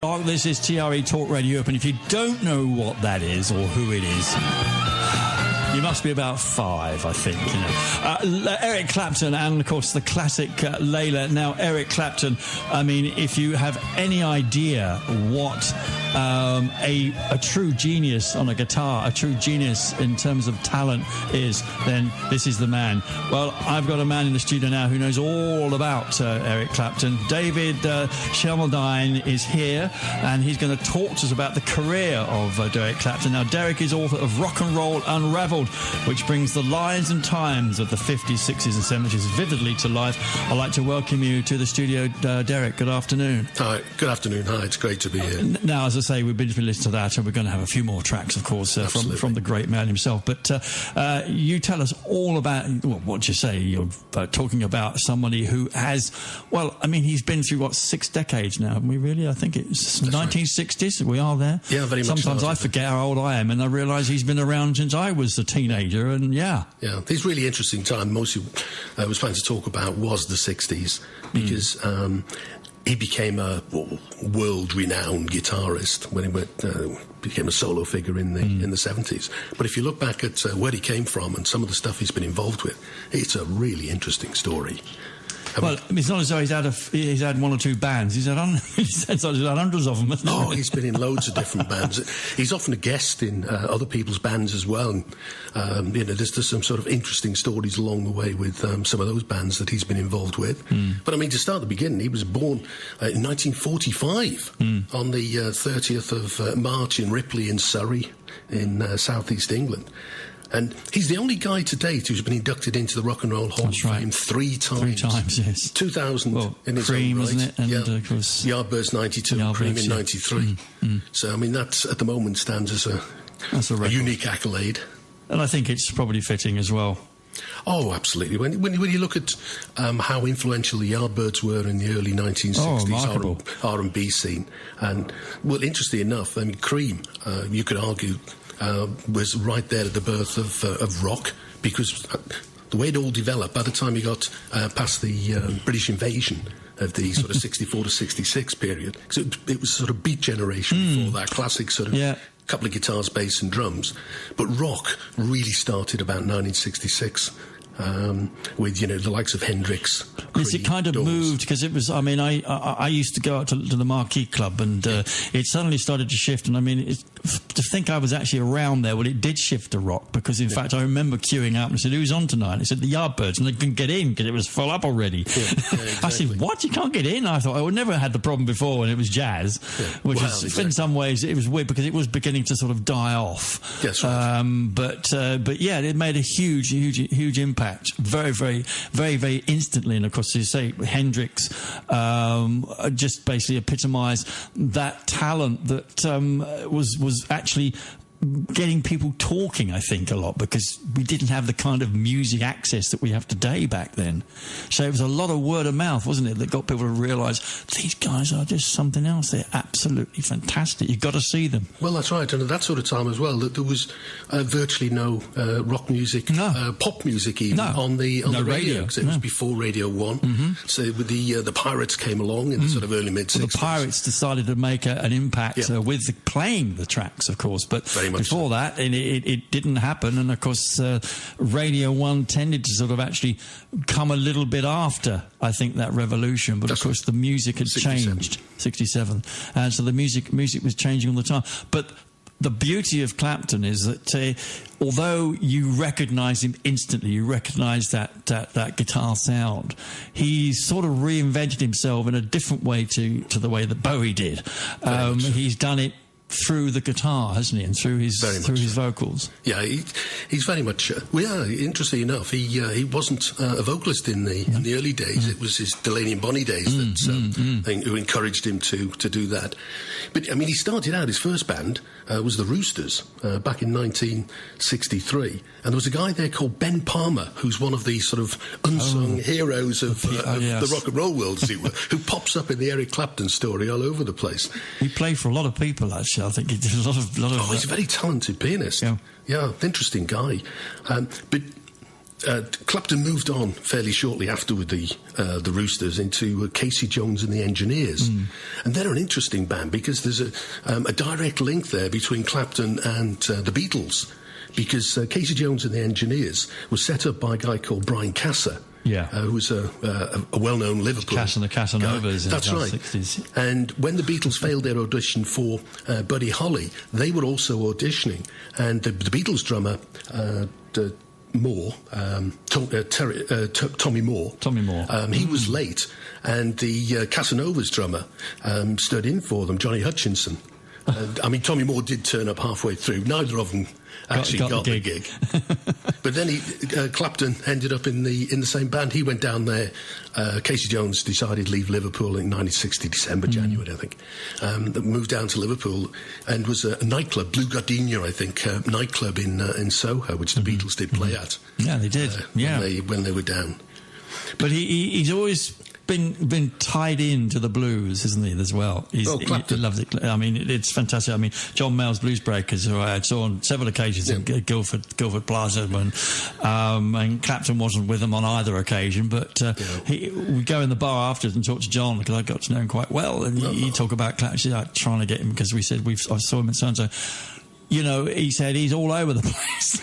This is TRE Talk Radio Europe, and if you don't know what that is or who it is, you must be about 5, I think. Eric Clapton and, of course, the classic Layla. Now, Eric Clapton, I mean, if you have any idea what a true genius on a guitar, a true genius in terms of talent is, then this is the man. Well, I've got a man in the studio now who knows all about Eric Clapton. David Shelmerdine is here, and he's going to talk to us about the career of Eric Clapton. Now, Derek is author of Rock'n'Roll Unravelled, which brings the lives and times of the 50s, 60s and 70s vividly to life. I'd like to welcome you to the studio, Derek. Good afternoon. Hi, good afternoon. Hi, it's great to be here. Now, as I say, we've been listening to that, and we're going to have a few more tracks, of course, from the great man himself. But you tell us all about, well, what do you say? You're talking about somebody who has, well, I mean, he's been through, 6 decades now, haven't we, really? I think it's 1960s. Right. We are there. Yeah, very much. Sometimes I forget how old I am, and I realise he's been around since I was a teenager, and yeah. Yeah, it's really interesting time. Mostly I was planning to talk about was the 60s, because he became a world-renowned guitarist when he became a solo figure in the 70s. But if you look back at where he came from and some of the stuff he's been involved with, it's a really interesting story. Well, it's not as though he's had 1 or 2 bands. He's had hundreds of them, hasn't he? Oh, he's been in loads of different bands. He's often a guest in other people's bands as well. And, there's some sort of interesting stories along the way with some of those bands that he's been involved with. But, I mean, to start at the beginning, he was born in 1945 on the 30th of March in Ripley in Surrey in southeast England. And he's the only guy to date who's been inducted into the Rock and Roll Hall of Fame 3 times. 3 times, yes. 2000 in his Cream, own right. Wasn't it? And, of course, Yardbirds 92, Yardbirds, Cream in 93. So, I mean, that at the moment stands as a unique accolade. And I think it's probably fitting as well. Oh, absolutely. When you look at how influential the Yardbirds were in the early 1960s R&B scene, and, well, interestingly enough, I mean, Cream, you could argue, was right there at the birth of rock, because the way it all developed, by the time you got past the British invasion of the sort of 64 to 66 period, because it was sort of beat generation before that, classic sort of couple of guitars, bass and drums. But rock really started about 1966. With the likes of Hendrix. Yes, it kind of moved, because it was. I mean, I used to go out to the Marquee Club, and it suddenly started to shift. And I mean, to think I was actually around there, well, it did shift to rock, because in fact I remember queuing up and I said, "Who's on tonight?" And I said, "The Yardbirds," and they couldn't get in because it was full up already. Exactly. I said, "What? You can't get in?" I thought I never had the problem before when it was jazz, which is in some ways it was weird because it was beginning to sort of die off. That's right. But yeah, it made a huge impact. Very, very, very, very instantly. And of course, as you say, Hendrix just basically epitomised that talent that was actually getting people talking, I think, a lot, because we didn't have the kind of music access that we have today back then. So it was a lot of word of mouth, wasn't it, that got people to realise these guys are just something else. They're absolutely fantastic. You've got to see them. Well, that's right. And at that sort of time as well, that there was virtually no rock music, pop music even on the radio, because it was before Radio 1. So with the Pirates came along in the sort of early mid-60s. Well, the Pirates decided to make an impact with playing the tracks, of course, but before that, it didn't happen. And, of course, Radio 1 tended to sort of actually come a little bit after, I think, that revolution. But, of course, the music had changed. 67. And so the music was changing all the time. But the beauty of Clapton is that although you recognise him instantly, you recognise that guitar sound, he sort of reinvented himself in a different way to the way that Bowie did. He's done it through the guitar, hasn't he, and through his vocals. Yeah, he's very much. Interestingly enough, he wasn't a vocalist in the early days. It was his Delaney and Bonnie days who encouraged him to do that. But I mean, he started out. His first band was the Roosters back in 1963, and there was a guy there called Ben Palmer, who's one of the sort of unsung heroes of the rock and roll world, as it were, who pops up in the Eric Clapton story all over the place. He played for a lot of people, actually. I think he did a lot of. Oh, he's a very talented pianist. Yeah, interesting guy. But Clapton moved on fairly shortly after with the Roosters into Casey Jones and the Engineers. And they're an interesting band because there's a direct link there between Clapton and the Beatles, because Casey Jones and the Engineers was set up by a guy called Brian Casser. Yeah, who was a well-known Liverpool Cass and the Casanovas in That's the right. 60s. And when the Beatles failed their audition for Buddy Holly, they were also auditioning. And the Beatles drummer, Tommy Moore, he was late. And the Casanovas drummer stood in for them, Johnny Hutchinson. Tommy Moore did turn up halfway through. Neither of them actually got the gig. But then Clapton ended up in the same band. He went down there. Casey Jones decided to leave Liverpool in 1960, January, I think. Moved down to Liverpool and was a nightclub, Blue Gardenia, I think, nightclub in Soho, which the Beatles did play at. Yeah, they did. When they were down. But he's always been tied into the blues, isn't he, as well? He loves it. I mean, it's fantastic. I mean, John Mayall's Blues Breakers, who I saw on several occasions in Guildford Plaza, and Clapton wasn't with them on either occasion, but we go in the bar afterwards and talk to John, because I got to know him quite well, and he talk about Clapton, like, trying to get him, because we said I saw him at so-and-so. You know, he said he's all over the place.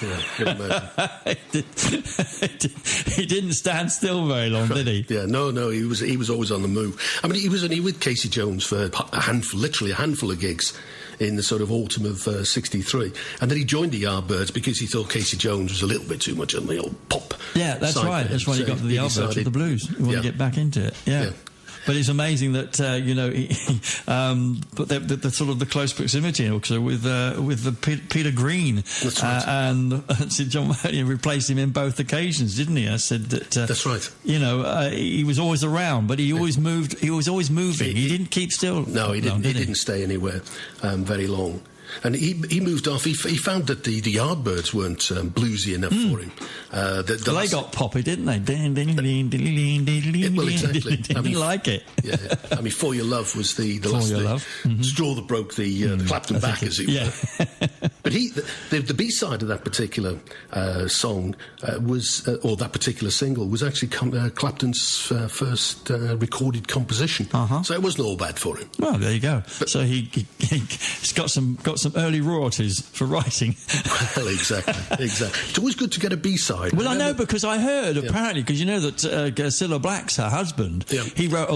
He didn't stand still very long, did he? Yeah, no, he was always on the move. I mean, he was only with Casey Jones for literally a handful of gigs in the sort of autumn of 63. And then he joined the Yardbirds because he thought Casey Jones was a little bit too much on the old pop. Yeah, that's right. That's why he got to the Yardbirds with the blues. He wanted to get back into it. Yeah. But it's amazing that but the sort of the close proximity also with the Peter Green. That's right. And John Mayer replaced him in both occasions, didn't he? I said that. That's right. He was always around, but he always moved. He was always moving. He didn't keep still. No, he didn't. He didn't stay anywhere very long. And he moved off. He found that the Yardbirds weren't bluesy enough for him. They got poppy, didn't they? Well, exactly. Didn't like it. Yeah. I mean, For Your Love was the last straw that broke the Clapton back, as it were. But the B-side of that particular song or that particular single was actually Clapton's first recorded composition. So it wasn't all bad for him. Well, there you go. So he's got some early royalties for writing. Well, exactly. It's always good to get a B-side. Well, I know, because I heard, apparently, because you know that Cilla Black's her husband, he wrote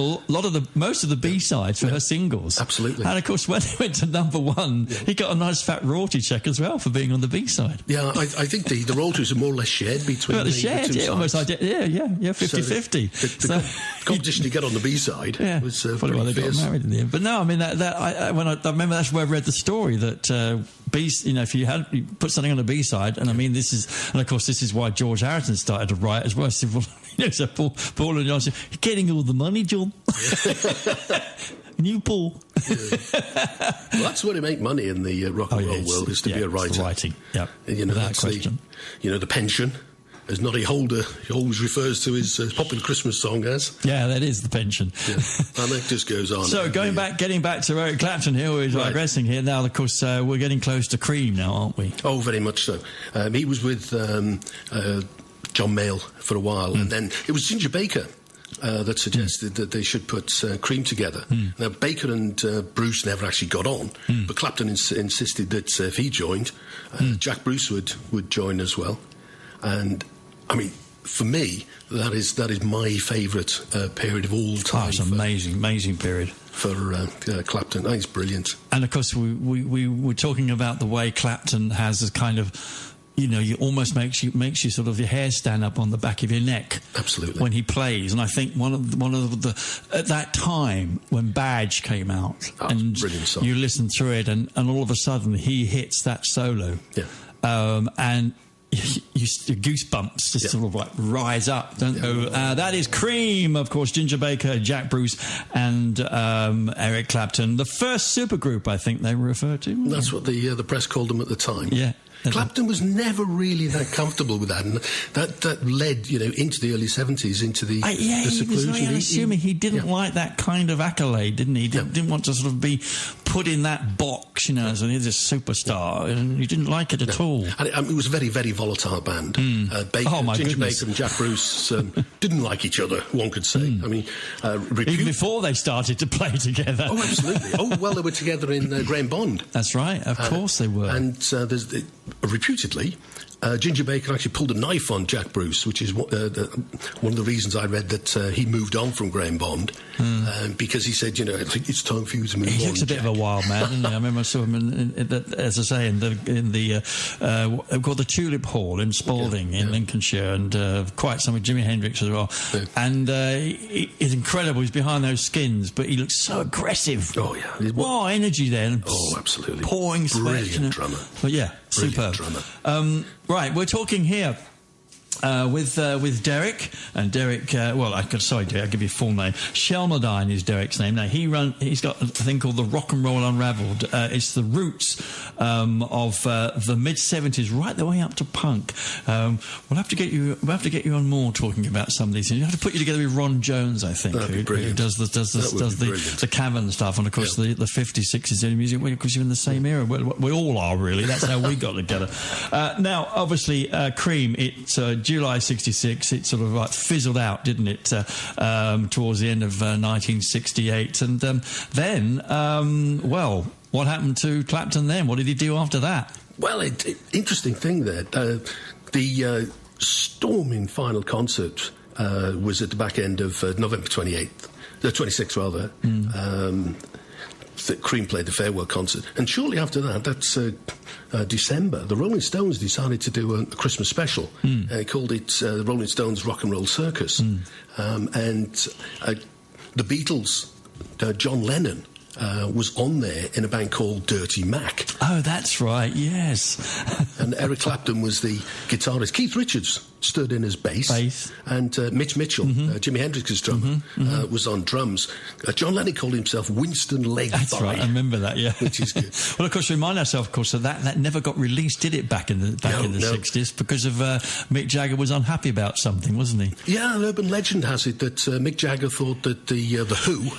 most of the B-sides for her singles. Absolutely. And, of course, when they went to number one, he got a nice fat royalty check as well for being on the B-side. Yeah, I think the royalties are more or less shared between the two sides. Almost 50-50. The competition to get on the B-side was probably why they got married in the end. But no, I mean, I remember that's where I read the story that if you put something on the B-side, and I mean, this is why George Harrison started to write as well. So Paul and John said, "You're getting all the money, John." New Paul. Well, that's where you make money in the rock and roll world, is to be a writer. Writing, yeah. Without question. The pension. As Noddy Holder, he always refers to his popular Christmas song as. Yeah, that is the pension. Yeah. And it just goes on. So getting back to Eric Clapton here, we're digressing here. Now, of course, we're getting close to Cream now, aren't we? Oh, very much so. He was with John Mayall for a while, and then it was Ginger Baker that suggested that they should put Cream together. Now, Baker and Bruce never actually got on, but Clapton insisted that if he joined, Jack Bruce would join as well. And I mean, for me, that is my favourite period of all time. Oh, it's an amazing period for Clapton. I think it's brilliant. And of course, we were talking about the way Clapton has a kind of, you almost makes you sort of your hair stand up on the back of your neck. Absolutely. When he plays, and I think one of the at that time when Badge came out, and brilliant song. You listen through it, and all of a sudden he hits that solo. Yeah. And goosebumps just sort of like rise up, don't they? That is Cream, of course. Ginger Baker, Jack Bruce, and Eric Clapton. The first supergroup, I think they were referred to. That's what the press called them at the time. Yeah. Clapton was never really that comfortable with that, and that led, into the early 70s, into the seclusion. He was very unassuming. He didn't like that kind of accolade, didn't he? Didn't want to sort of be put in that box, you know, as he's a superstar, and you didn't like it at all. And it was a very, very volatile band. Ginger Baker and Jack Bruce didn't like each other, one could say. I mean, even before they started to play together. Oh, absolutely. Oh, well, they were together in Graham Bond. That's right. Of course they were. And reputedly, Ginger Baker actually pulled a knife on Jack Bruce, which is one of the reasons I read that he moved on from Graham Bond, because he said, you know, I think it's time for you to move on. He looks a bit of a wild man, doesn't he? I remember I saw him as I say, in the called the Tulip Hall in Spalding in Lincolnshire, and quite some with Jimi Hendrix as well. Yeah. And he's incredible. He's behind those skins, but he looks so aggressive. Oh yeah, wow, energy there. Oh, absolutely, pouring sweat. Brilliant drummer. But yeah, superb drummer. Right, we're talking here with Derek, and Derek. Derek, I'll give you a full name. Shelmerdine is Derek's name. Now he's got a thing called the Rock'n'Roll Unravelled. It's the roots of the mid '70s, right the way up to punk. We'll have to get you on more talking about some of these things. You have to put you together with Ron Jones, I think, who does the Cavern stuff, and of course the 50s, 60s music. Because you're in the same era. We all are, really. That's how we got together. Now, obviously, Cream. It's July '66, it sort of like fizzled out, didn't it, towards the end of 1968. And then, what happened to Clapton then? What did he do after that? Well, interesting thing there. The storming final concert was at the back end of November 26th, rather. Cream played the farewell concert, and shortly after that's December, the Rolling Stones decided to do a Christmas special. They called it the Rolling Stones Rock'n'Roll Circus. And the Beatles, John Lennon, was on there in a band called Dirty Mac. Oh, that's right, yes. And Eric Clapton was the guitarist. Keith Richards stood in as bass. And Mitch Mitchell, Jimi Hendrix's drummer, was on drums. John Lennon called himself Winston Leg Thigh. That's right, I remember that, yeah. Which is good. Well, of course, remind ourselves, of course, that never got released, did it, back in the 60s, because of Mick Jagger was unhappy about something, wasn't he? Yeah, an urban legend has it that Mick Jagger thought that the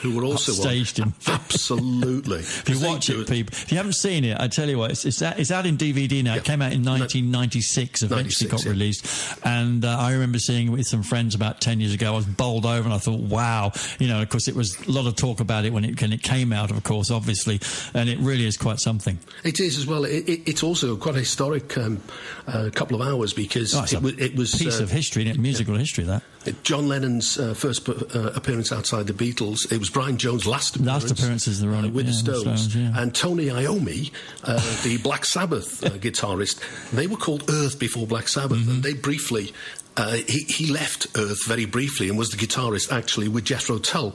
Who were also upstaged him. Absolutely. If you watch it, people, if you haven't seen it, I tell you what, it's out in DVD now. It came out in 1996, eventually got released. And I remember seeing it with some friends about 10 years ago. I was bowled over and I thought, wow. You know, of course, it was a lot of talk about it when it came out, of course, obviously. And it really is quite something. It is as well. It's also quite a historic couple of hours because it was... a piece of history, musical history, that. John Lennon's first appearance outside the Beatles. It was Brian Jones' last appearances with the Stones. And Tony Iommi, the Black Sabbath guitarist, they were called Earth before Black Sabbath, and they briefly... he left Earth very briefly and was the guitarist actually with Jethro Tull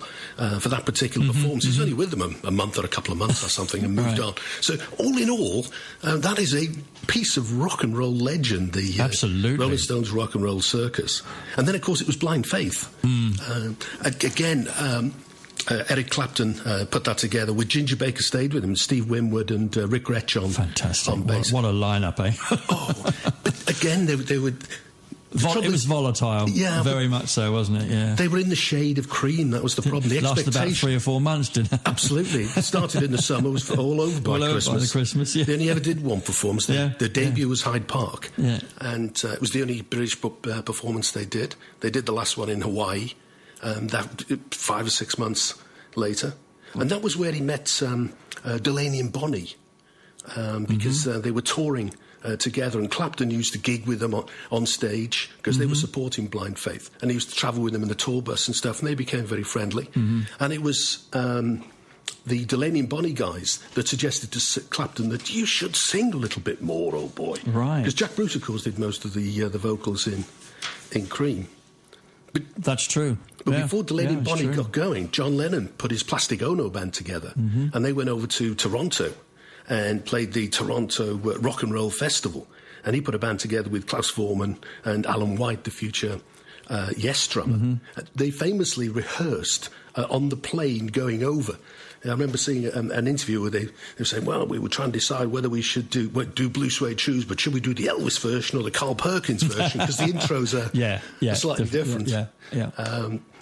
for that particular performance. He's only with them a month or a couple of months or something and moved on. So all in all, that is a piece of rock and roll legend, the absolutely Rolling Stones Rock and Roll Circus. And then of course it was Blind Faith. Eric Clapton put that together with Ginger Baker stayed with him, Steve Winwood and Rick Gretsch on bass. What a lineup, eh? But again, they would... It was volatile, very much so, wasn't it? Yeah, they were in the shade of Cream. That was the problem. The lasted about 3 or 4 months, didn't it? Absolutely. It started in the summer, was all over by Christmas. Yeah. They only ever did one performance. Their debut was Hyde Park, and it was the only British performance they did. They did the last one in Hawaii, that 5 or 6 months later, and that was where he met Delaney and Bonnie, because they were touring together, and Clapton used to gig with them on stage because they were supporting Blind Faith, and he used to travel with them in the tour bus and stuff, and they became very friendly. And it was the Delaney and Bonnie guys that suggested to Clapton that you should sing a little bit more, old boy. Right. Because Jack Bruce, of course, did most of the vocals in Cream. But that's true. But before Delaney and Bonnie got going, John Lennon put his Plastic Ono band together, and they went over to Toronto and played the Toronto Rock and Roll Festival. And he put a band together with Klaus Voormann and Alan White, the future Yes drummer. They famously rehearsed on the plane going over. And I remember seeing an interview where they were saying, well, we were trying to decide whether we should do Blue Suede Shoes, but should we do the Elvis version or the Carl Perkins version? Because the intros are slightly different.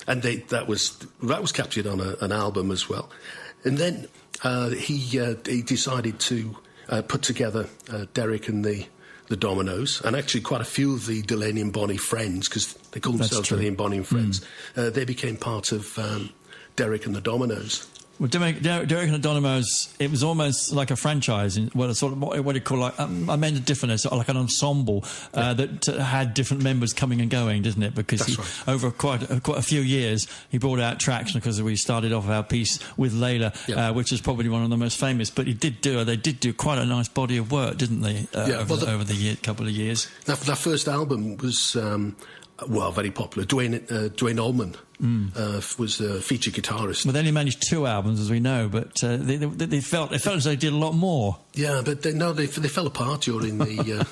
And that was captured on an album as well. And then he decided to put together Derek and the Dominoes, and actually quite a few of the Delaney and Bonnie friends, because they call themselves Delaney and Bonnie and friends. They became part of Derek and the Dominoes. Well, Derek and the Dominoes, it was almost like a franchise. Sort of what do you call I meant a different, sort of like an ensemble that had different members coming and going, didn't it? Because over quite a few years, he brought out Traction, because we started off our piece with Layla, which is probably one of the most famous. But they did do quite a nice body of work, didn't they? Over the couple of years. That first album was very popular. Dwayne Allman was a featured guitarist. Well, they only managed 2 albums, as we know, but they felt as though they did a lot more. Yeah, but they fell apart during the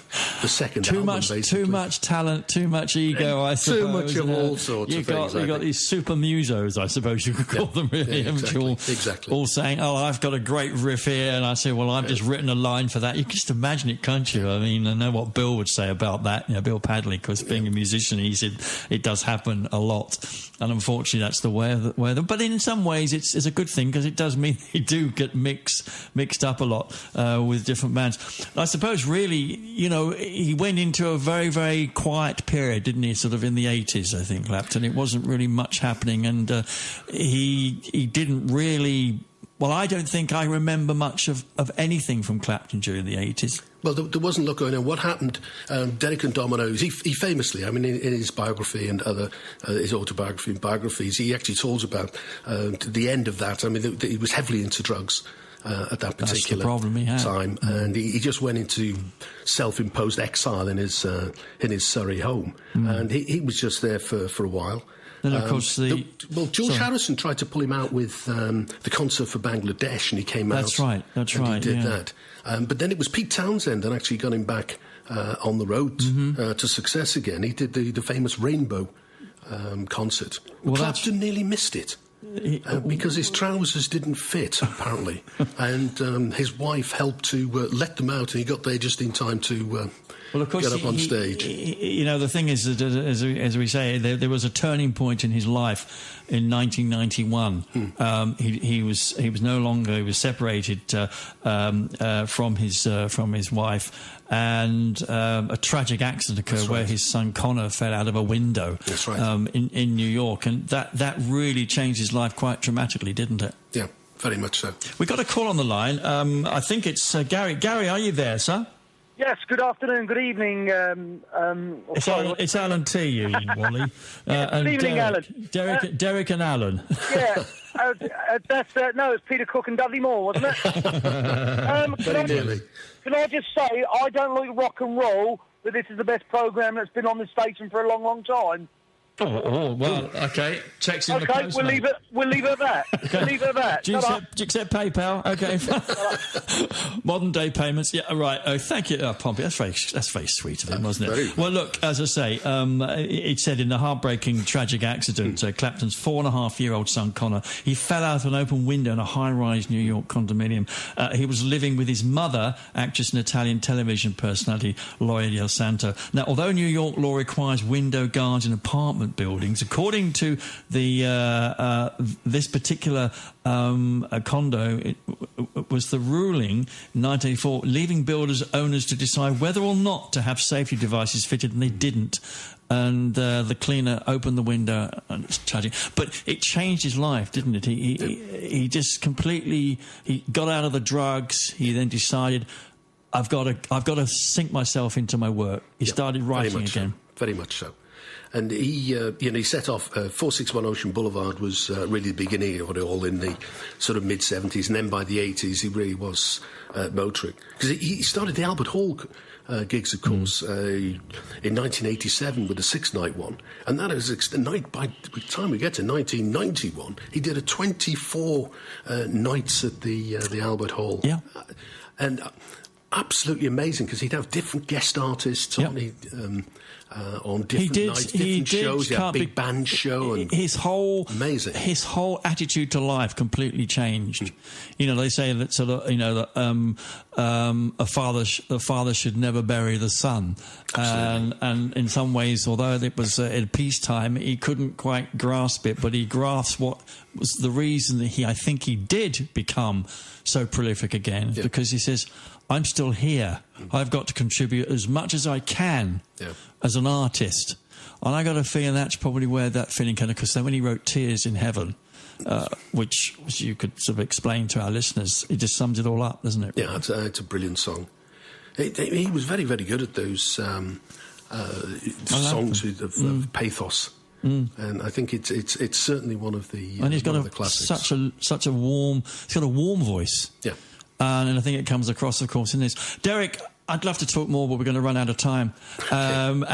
second album, basically. Too much talent, too much ego, I suppose. Too much of all sorts of things. You got these super musos, I suppose you could call them, really. Exactly. All saying, I've got a great riff here, and I say, well, I've just written a line for that. You can just imagine it, can't you? I mean, I know what Bill would say about that. Bill Padley, because being a musician, he said it does happen a lot. And unfortunately, that's the way of them. But in some ways, it's a good thing, because it does mean they do get mixed up a lot with different bands. I suppose, really, he went into a very, very quiet period, didn't he? Sort of in the 80s, I think, Clapton. It wasn't really much happening, and he didn't really. Well, I don't think I remember much of anything from Clapton during the 80s. Well, there wasn't a lot going on. What happened, Derek and Dominoes, he famously, I mean, in his biography and his autobiography and biographies, he actually talks about the end of that. I mean, he was heavily into drugs at that particular time, and he just went into self-imposed exile in his Surrey home, and he was just there for a while. Then, of course, George Harrison tried to pull him out with the concert for Bangladesh, and he came out. That's right. He did that. But then it was Pete Townsend that actually got him back on the road to success again. He did the famous Rainbow concert. Well, Clapton nearly missed it. Because his trousers didn't fit, apparently. And his wife helped to let them out, and he got there just in time to of course, get up on stage. The thing is that, as we say, there was a turning point in his life in 1991. He was no longer, he was separated from his wife. And a tragic accident occurred where his son Connor fell out of a window. That's right. In New York, and that really changed his life quite dramatically, didn't it? Yeah, very much so. We got a call on the line. I think it's Gary. Gary, are you there, sir? Yes. Good afternoon. Good evening. It's Allan Tee, you Wally. Good evening, Alan. Derek and Alan. Yeah. It's Peter Cook and Dudley Moore, wasn't it? Very nearly. Can I just say, I don't like rock and roll, but this is the best programme that's been on the station for a long, long time. Oh well, okay. Checks in the post. We'll leave it at that. Okay. We'll leave it at that. Do you accept PayPal? Okay. Modern day payments. Yeah, right. Oh, thank you, Pompey. That's very sweet of him, wasn't it? Well, look, as I say, it said in the heartbreaking, tragic accident, Clapton's 4.5-year-old son Connor, he fell out of an open window in a high-rise New York condominium. He was living with his mother, actress and Italian television personality Loia Del Santo. Now, although New York law requires window guards in apartment buildings, according to the this particular condo, it was the ruling in 1984, leaving builders owners to decide whether or not to have safety devices fitted, and they didn't. And the cleaner opened the window, and it's tragic. But it changed his life, didn't it? He just completely, he got out of the drugs. He then decided, I've got to sink myself into my work. He started writing again. Very much so. And he set off. 461 Ocean Boulevard was really the beginning of it all in the sort of mid-70s, and then by the 80s he really was motoring. Because he started the Albert Hall gigs, of course, in 1987 with the 6-night one, and that is the night. By the time we get to 1991, he did a 24 nights at the Albert Hall. Yeah, and absolutely amazing, because he'd have different guest artists on. on different nights, different shows. He had a big band show, and his whole amazing. His whole attitude to life completely changed. You know, they say that sort of, you know, that the father should never bury the son, and in some ways, although it was at peacetime, he couldn't quite grasp it, but he grasped what was the reason that I think he did become so prolific again, because he says, I'm still here. I've got to contribute as much as I can as an artist. And I got a feeling that's probably where that feeling came, because then when he wrote Tears in Heaven, which you could sort of explain to our listeners, it just sums it all up, doesn't it? Yeah, it's a brilliant song. He was very, very good at those songs of pathos. And I think it's certainly one of the and he's got the classics. such a warm voice. Yeah. And I think it comes across, of course, in this. Derek, I'd love to talk more, but we're going to run out of time. Derek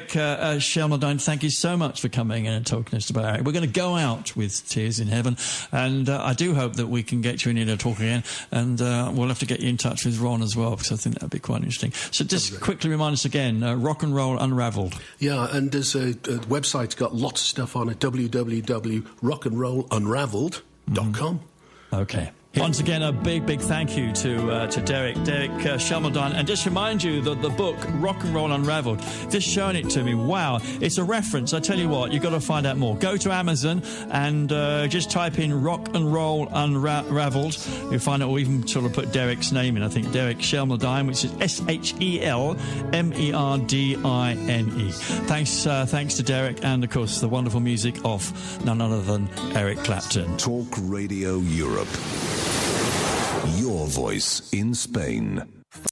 Shelmerdine, thank you so much for coming in and talking to us about Eric. We're going to go out with Tears in Heaven, and I do hope that we can get you in here to talk again, and we'll have to get you in touch with Ron as well, because I think that'd be quite interesting. So just quickly remind us again, Rock'n'Roll Unravelled. Yeah, and there's a website's got lots of stuff on it, www.rock'n'rollunravelled.com. Okay. Once again, a big thank you to Derek Shelmerdine. And just remind you that the book, Rock'n'Roll Unravelled, just showing it to me, wow, it's a reference. I tell you what, you've got to find out more. Go to Amazon and just type in Rock'n'Roll Unravelled. You'll find it, or even sort of put Derek's name in. I think Derek Shelmerdine, which is Shelmerdine. Thanks to Derek, and, of course, the wonderful music of none other than Eric Clapton. Talk Radio Europe. Your voice in Spain.